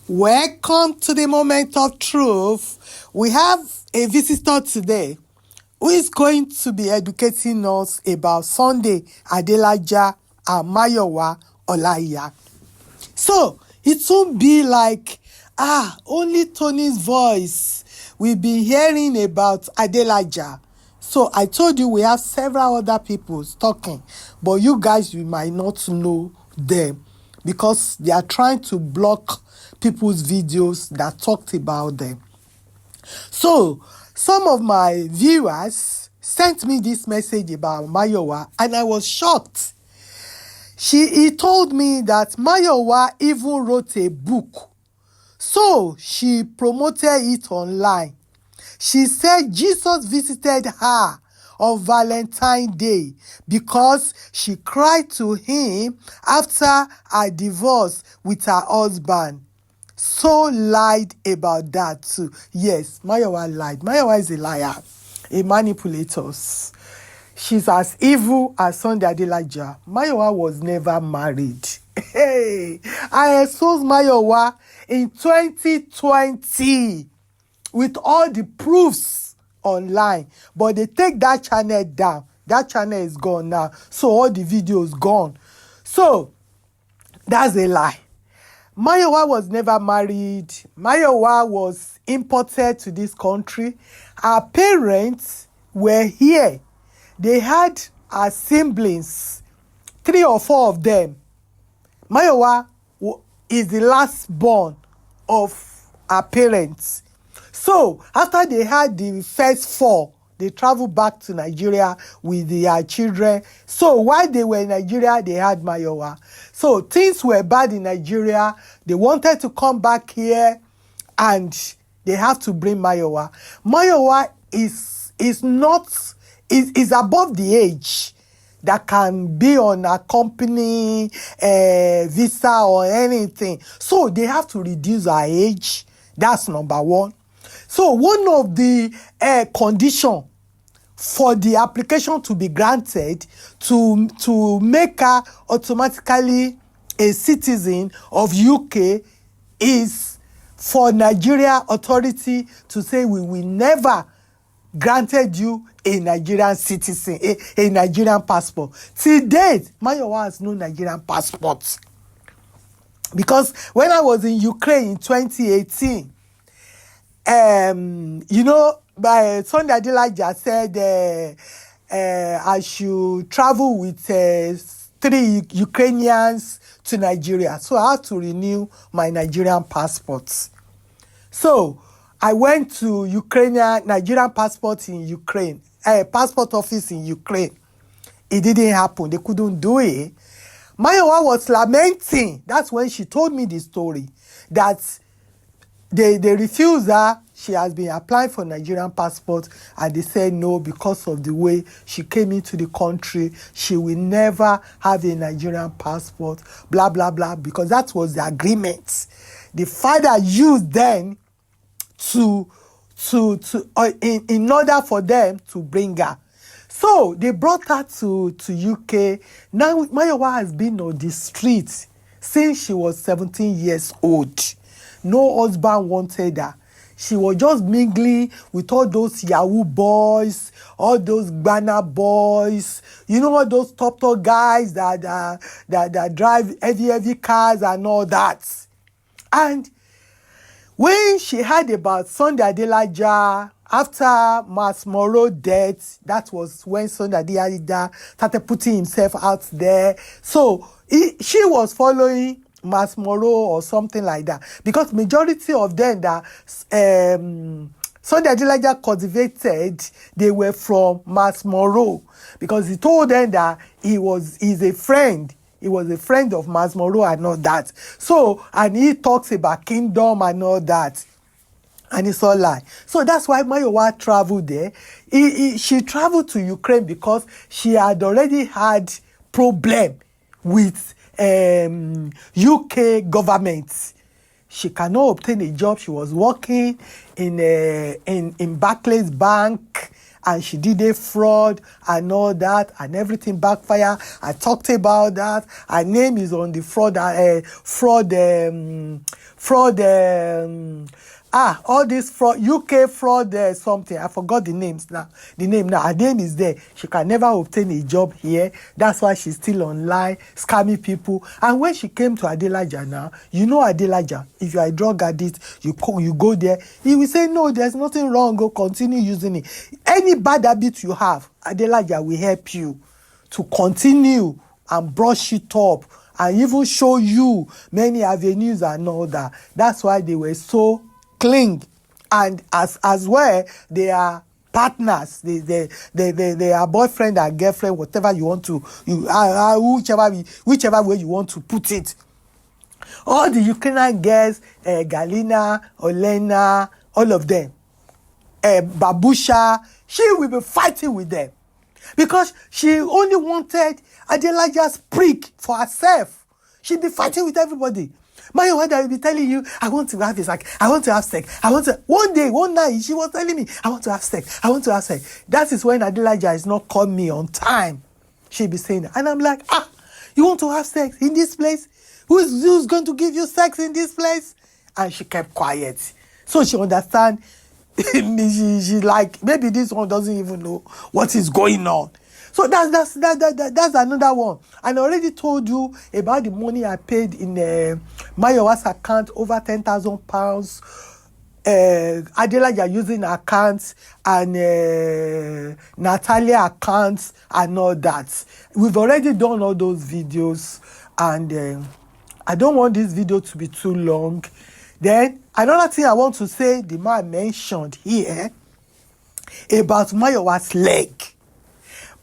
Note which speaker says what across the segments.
Speaker 1: Welcome to the moment of truth. We have a visitor today who is going to be educating us about Sunday Adelaja and Mayowa Olaiya. So it won't be like, only Toni's voice. We've been hearing about Adelaja. So I told you we have several other people talking, but you guys, you might not know them because they are trying to block people's videos that talked about them. So some of my viewers sent me this message about Mayowa and I was shocked. He told me that Mayowa even wrote a book. So she promoted it online. She said Jesus visited her on Valentine's Day because she cried to him after her divorce with her husband. So lied about that too. Yes, Mayowa lied. Mayowa is a liar, a manipulator. She's as evil as Sunday Adelaja. Mayowa was never married. Hey, I exposed Mayowa in 2020 with all the proofs online, but they take that channel down. That channel is gone now, so all the videos gone. So that's a lie. Mayowa was never married. Mayowa was imported to this country. Her parents were here. They had her siblings, 3 or 4 of them. Mayowa is the last born of her parents. So after they had the first 4, they traveled back to Nigeria with their children. So while they were in Nigeria, they had Mayowa. So things were bad in Nigeria. They wanted to come back here and they have to bring Mayowa. Mayowa is above the age that can be on a company visa or anything. So they have to reduce her age. That's number 1. So one of the conditions for the application to be granted to make her automatically a citizen of UK is for Nigeria authority to say we will never granted you a Nigerian citizen, a Nigerian passport. Till date, Mayowa has no Nigerian passport. Because when I was in Ukraine in 2018, by Sunday Adelaja said I should travel with 3 Ukrainians to Nigeria. So I had to renew my Nigerian passport. So I went to Nigerian passport in Ukraine, passport office in Ukraine. It didn't happen. They couldn't do it. Mayowa was lamenting. That's when she told me the story that they refused her. She has been applying for Nigerian passport and they said no because of the way she came into the country. She will never have a Nigerian passport, blah, blah, blah, because that was the agreement. The father used them in order for them to bring her. So they brought her to UK. Now Mayowa has been on the street since she was 17 years old. No husband wanted her. She was just mingling with all those Yahoo boys, all those Ghana boys, all those top guys that drive heavy cars and all that. And when she heard about Sunday Adelaja, after Mas Moro's death, that was when Sunday Adelaja started putting himself out there. So she was following Mas Moro or something like that, because majority of them that Sunday Adelaja cultivated, they were from Mas Moro, because he told them that he's a friend. He was a friend of Mas Moro and all that. So, and he talks about kingdom and all that. And it's all lie. So that's why Mayowa traveled there. She traveled to Ukraine because she had already had problem with UK government. She cannot obtain a job. She was working in Barclays Bank and she did a fraud and all that, and everything backfire. I talked about that. Her name is on the all this fraud, UK fraud, something. I forgot the names now. The name now. Her name is there. She can never obtain a job here. That's why she's still online, scamming people. And when she came to Adelaja now, you know Adelaja, if you are a drug addict, you go there, he will say, no, there's nothing wrong, go continue using it. Any bad habit you have, Adelaja will help you to continue and brush it up and even show you many avenues and all that. That's why they were so cling, and as well they are partners. They are boyfriend and girlfriend, whatever you want to, whichever way you want to put it. All the Ukrainian girls, Galina, Olena, all of them, Babusha, she will be fighting with them because she only wanted Adelaja's prick for herself. She'll be fighting with everybody. Mayowa will be telling you, I want to have sex. I want to have sex. One night, she was telling me, I want to have sex. I want to have sex. That is when Adelaja is not calling me on time. She'll be saying that. And I'm like, you want to have sex in this place? Who's going to give you sex in this place? And she kept quiet. So she understand. She like, maybe this one doesn't even know what is going on. So that's another one. And I already told you about the money I paid in Mayowa's account, over £10,000. Adelaja using accounts and Natalia accounts and all that. We've already done all those videos, and I don't want this video to be too long. Then another thing I want to say, the man mentioned here about Mayowa's leg.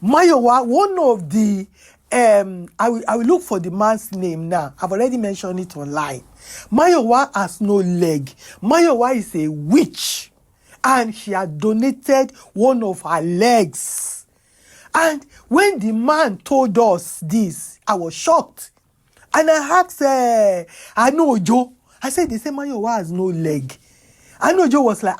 Speaker 1: Mayowa, one of the, I will look for the man's name now. I've already mentioned it online. Mayowa has no leg. Mayowa is a witch, and she had donated one of her legs. And when the man told us this, I was shocked. And I asked Anojo, I said, they say Mayowa has no leg. Anojo was like,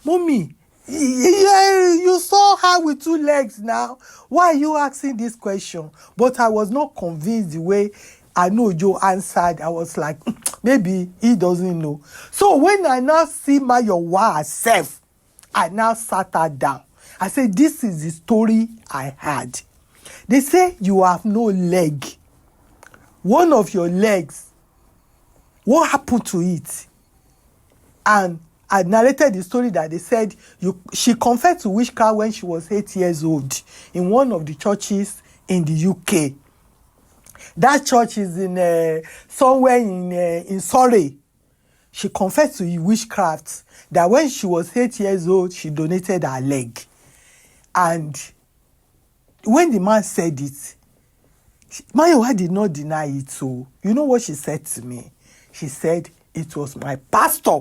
Speaker 1: mommy, you saw her with 2 legs now. Why are you asking this question? But I was not convinced the way Anojo answered. I was like, maybe he doesn't know. So when I now see Mayowa herself, I now sat her down. I said, this is the story I had. They say you have no leg. One of your legs, what happened to it? And I narrated the story that they said she confessed to witchcraft when she was 8 years old in one of the churches in the UK. That church is in somewhere in Surrey. She confessed to witchcraft that when she was 8 years old, she donated her leg. And when the man said it, Mayowa did not deny it. So you know what she said to me? She said, it was my pastor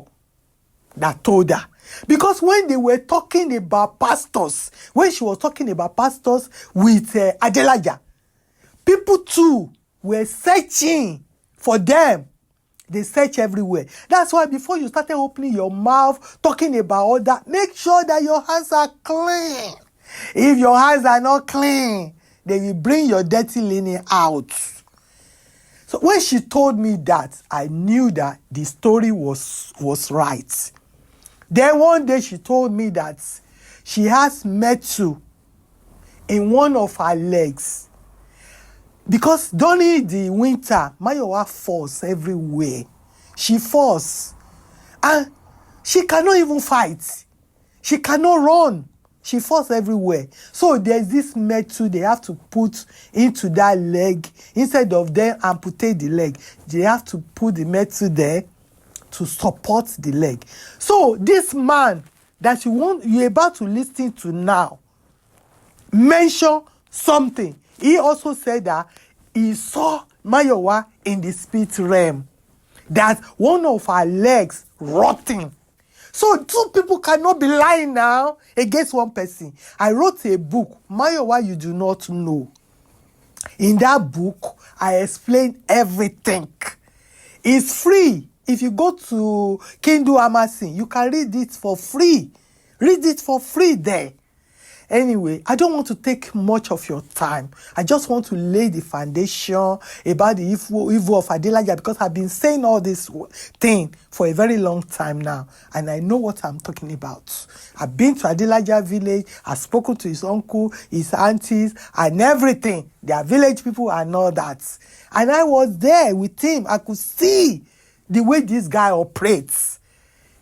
Speaker 1: that told her. Because when they were talking about pastors, when she was talking about pastors with Adelaja, people too were searching for them. They search everywhere. That's why before you started opening your mouth, talking about all that, make sure that your hands are clean. If your hands are not clean, they will bring your dirty linen out. So when she told me that, I knew that the story was right. Then one day she told me that she has metal in one of her legs. Because during the winter, Mayowa falls everywhere. She falls. And she cannot even fight. She cannot run. She falls everywhere. So there's this metal they have to put into that leg. Instead of them amputate the leg, they have to put the metal there to support the leg. So this man that you're about to listen to now mentioned something. He also said that he saw Mayowa in the spirit realm, that one of her legs rotting. So 2 people cannot be lying now against one person. I wrote a book, Mayowa You Do Not Know. In that book, I explain everything. It's free. If you go to Kindle Amazon, you can read it for free. Read it for free there. Anyway, I don't want to take much of your time. I just want to lay the foundation about the evil of Adelaja, because I've been saying all this thing for a very long time now, and I know what I'm talking about. I've been to Adelaja village, I've spoken to his uncle, his aunties, and everything. Their village people and all that. And I was there with him. I could see the way this guy operates.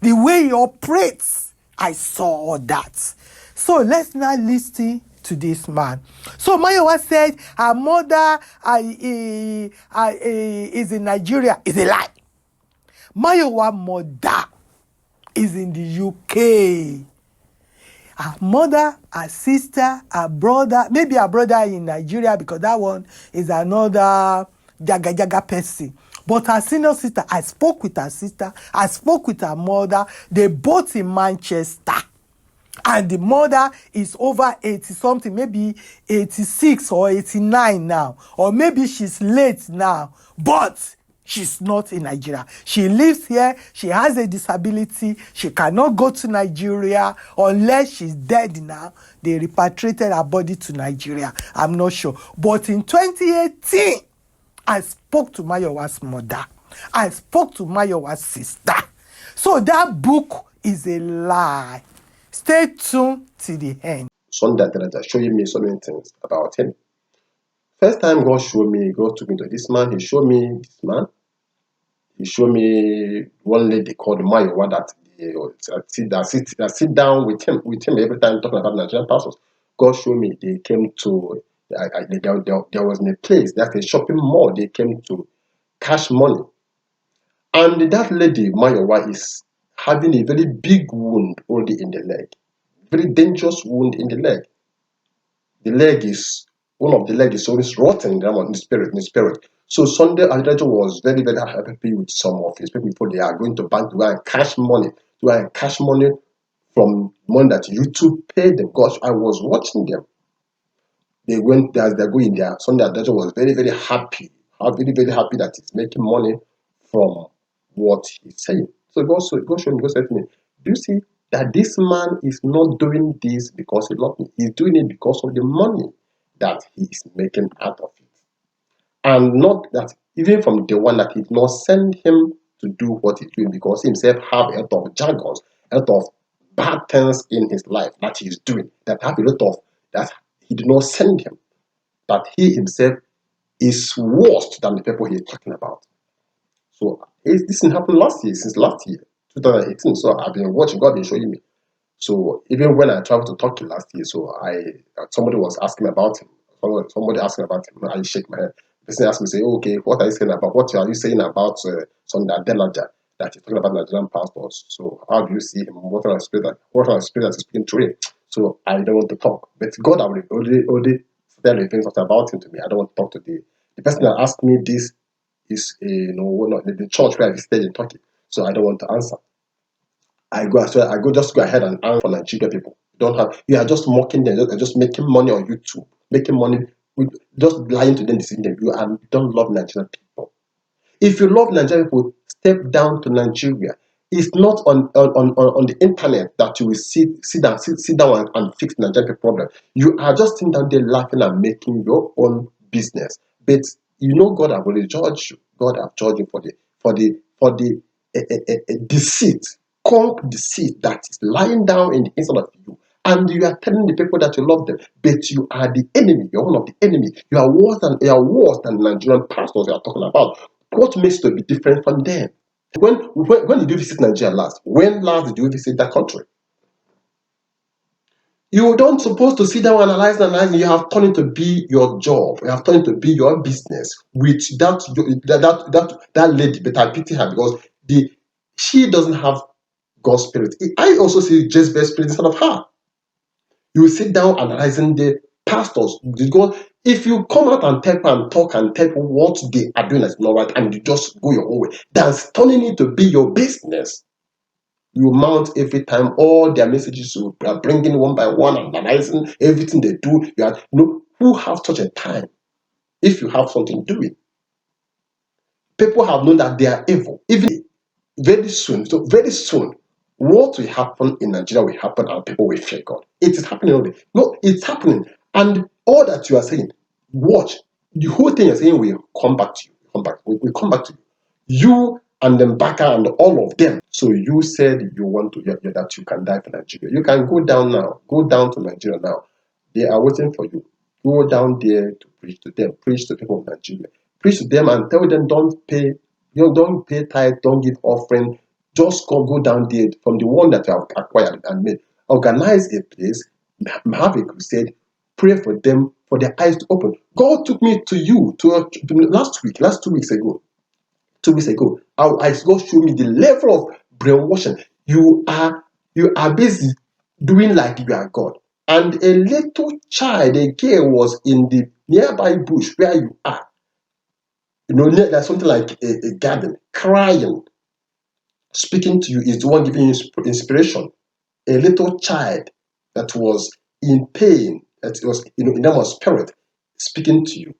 Speaker 1: The way he operates. I saw all that. So let's now listen to this man. So Mayowa said her mother is in Nigeria. It's a lie. Mayowa mother is in the UK. Her mother, her sister, her brother, maybe her brother in Nigeria, because that one is another jaga person. But her senior sister, I spoke with her sister, I spoke with her mother. They both in Manchester. And the mother is over 80 something, maybe 86 or 89 now. Or maybe she's late now. But she's not in Nigeria. She lives here. She has a disability. She cannot go to Nigeria unless she's dead now. They repatriated her body to Nigeria. I'm not sure. But in 2018, I spoke to Mayowa's mother. I spoke to Mayowa's sister. So that book is a lie. Stay tuned till the end.
Speaker 2: Sunday showing me so many things about him. First time God showed me, God took me to this man. He showed me this man. He showed me one lady called Mayowa that sit down with him every time talking about Nigerian Passport. God showed me they came to there was a place, that's a shopping mall. They came to cash money, and that lady Mayowa is having a very big wound already in the leg, very dangerous wound in the leg. The leg is one of the leg is always rotten in the spirit. So Sunday Adedajo was very, very happy with some of his people. They are going to bank to go and cash money, from money that YouTube paid them. Gosh, I was watching them. They went as they're going there. Sunday Adedajo was very, very happy. Very, very happy that he's making money from what he's saying. So God said to me, do you see that this man is not doing this because he loves me? He's doing it because of the money that he is making out of it. And not that even from the one that he did not send him to do what he's doing, because he himself have a lot of jargons, a lot of bad things in his life that he's doing, that have a lot of that he did not send him, that he himself is worse than the people he's talking about. So this thing happened since last year, 2018. So I've been watching, God been showing me. So even when I traveled to Turkey last year, so somebody was asking about him. Somebody asking about him. I shake my head. The person asked me, say, okay, what are you saying about? What are you saying about Sunday Adelaja that you're talking about Nigerian passports? So how do you see him? What kind of spirit is speaking to him? So I don't want to talk. But God already said revealing something about him to me. I don't want to talk to the person that asked me this is the church where I visited in Turkey. So I don't want to answer. I go ahead and answer for Nigeria people. You are just mocking them, just making money on YouTube, making money with just lying to them, deceiving them. You don't love Nigerian people. If you love Nigerian people, step down to Nigeria. It's not on the internet that you will sit down and fix Nigerian people problem. You are just sitting down there laughing and making your own business. But you know God have already judged you. God have judged you for the deceit, deceit that is lying down in the inside of you. And you are telling the people that you love them, but you are the enemy. You're one of the enemy. You are worse than Nigerian pastors you are talking about. What makes you to be different from them? When did you visit Nigeria last? When last did you visit that country? You don't supposed to sit down and analyze. You have turned it to be your job. You have turned it to be your business with that lady. But I pity her because she doesn't have God's spirit. I also see Jezebel's spirit inside of her. You will sit down analyzing the pastors. Because if you come out and talk and tell what they are doing is not right, and you just go your own way, that's turning it to be your business. You mount every time all their messages you are bringing one by one, analyzing everything they do. Who have such a time if you have something doing? People have known that they are evil. Even very soon, what will happen in Nigeria will happen and people will fear God. It is happening already. No, it's happening. And all that you are saying, watch, the whole thing you're saying will come back to you. Will come back to you. You and Mbaka and all of them. So you said you want to that you can die for Nigeria. You can go down now. Go down to Nigeria now. They are waiting for you. Go down there to preach to them. Preach to people of Nigeria. Preach to them and tell them don't pay tithe, don't give offering. Just go down there from the one that you have acquired and made. Organize a place, have a crusade, pray for them, for their eyes to open. God took me to you last 2 weeks ago. 2 weeks ago, God showed me the level of brainwashing. You are busy doing like you are God. And a little child, a girl, was in the nearby bush where you are. There's something like a garden, crying, speaking to you, is the one giving you inspiration. A little child that was in pain, that was in terms of spirit, speaking to you.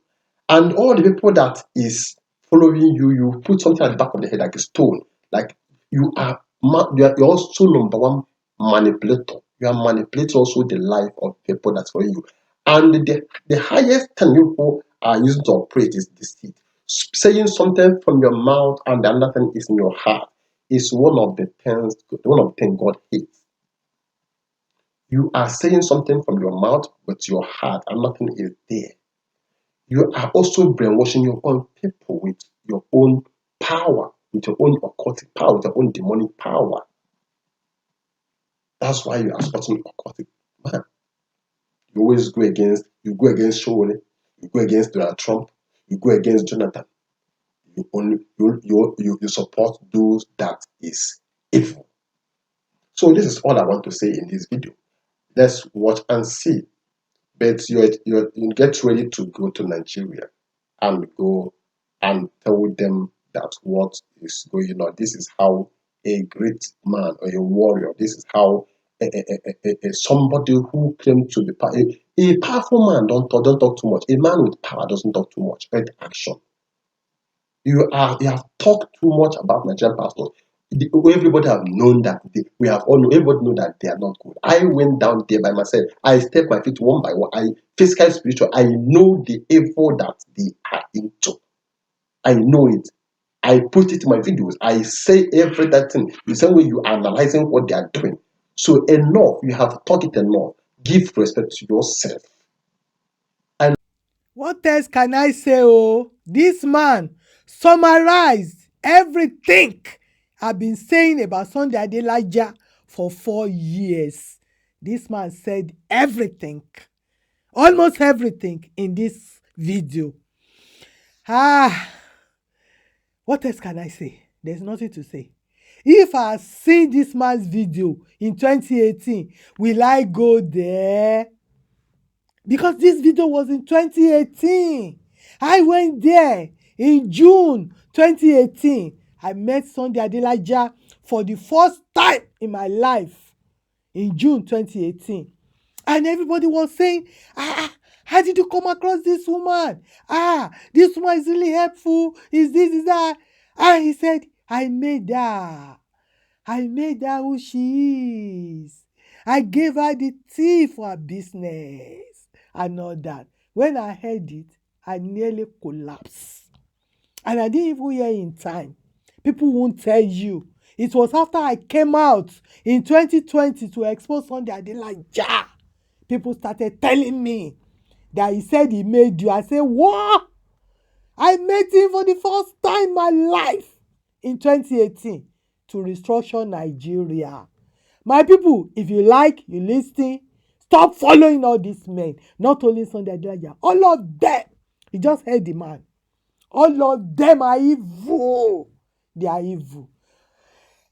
Speaker 2: And all the people that is following you, you put something at the back of the head like a stone. Like you're also number one manipulator. You are manipulating also the life of people that's following you. And the highest thing people are using to operate is deceit. Saying something from your mouth and the other thing is in your heart is one of the things God hates. You are saying something from your mouth, but your heart and nothing is there. You are also brainwashing your own people with your own power, with your own occultic power, with your own demonic power. That's why you are supporting occultic man. You always go against Shole, you go against Donald Trump, you go against Jonathan. You support those that is evil. So this is all I want to say in this video. Let's watch and see. But you get ready to go to Nigeria and go and tell them that what is going on. This is how a great man or a warrior, this is how somebody who claims to be a powerful man don't talk too much. A man with power doesn't talk too much. Take action. You have talked too much about Nigerian Passport. Everybody have known that everybody know that they are not good. I went down there by myself. I stepped my feet one by one. I physically, spiritual. I know the evil that they are into. I know it. I put it in my videos. I say everything the same way you are analyzing what they are doing. So enough. You have talked it enough. Give respect to yourself. And
Speaker 1: What else can I say? Oh, this man summarized everything I've been saying about Sunday Adelaja for 4 years. This man said everything, almost everything in this video. What else can I say? There's nothing to say. If I seen this man's video in 2018, will I go there? Because this video was in 2018. I went there in June 2018. I met Sunday Adelaja for the first time in my life in June 2018. And everybody was saying, how did you come across this woman? This woman is really helpful. Is this, is that? And he said, I made her. I made her who she is. I gave her the tea for her business and all that. When I heard it, I nearly collapsed. And I didn't even hear in time. People won't tell you. It was after I came out in 2020 to expose Sunday Adelaja. People started telling me that he said he made you. I said, what? I met him for the first time in my life in 2018 to restructure Nigeria. My people, if you like, you listen, stop following all these men. Not only Sunday Adelaja, all of them. You just heard the man. All of them are evil. They are evil.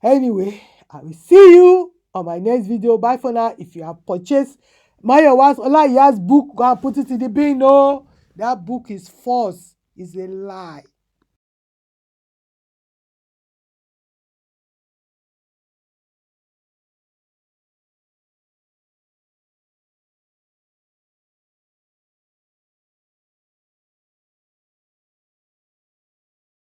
Speaker 1: Anyway, I will see you on my next video. Bye for now. If you have purchased Mayowa's Olayiya's book, go and put it in the bin. No, that book is false. It's a lie.